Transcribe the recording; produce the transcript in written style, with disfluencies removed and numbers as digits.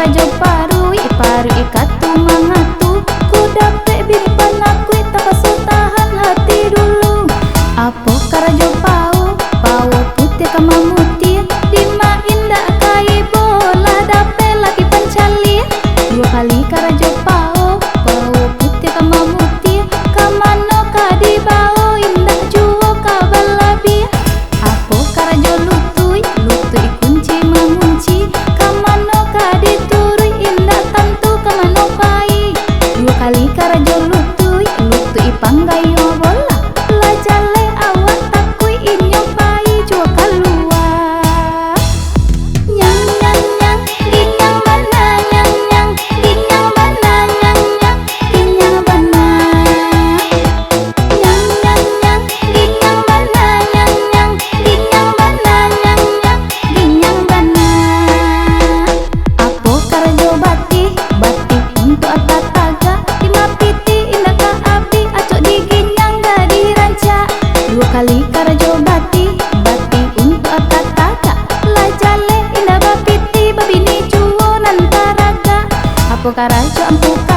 karajo parui katu mangatu ku dapet bini panakui tak pasu tahan hati dulu. Apo karajo pau putih kama muti dima indah kai bola dapet lagi pancali. Dua kali karajo pau putih kama muti kamano kadi bau indah juo kabalabi. Apo karajo lutui kunci mengunci kamano kadi turui indah tantu kamano pai. Dua kali karajo lutui panggai bola lajale awak takui inyo pai juo keluar. Nyang nyang nyang ginyang bana nyang nyang ginyang bana nyang nyang ginyang bana. Nyang nyang nyang ginyang bana nyang nyang ginyang bana nyang nyang ginyang bana. Apo karajo bati untuk atataga lima piti indah ka api acok diginyang gadi ranca. Dua kali karajo bati untuk atataga lajale indah bapiti babini juo nantaraga. Apo karajo ampuka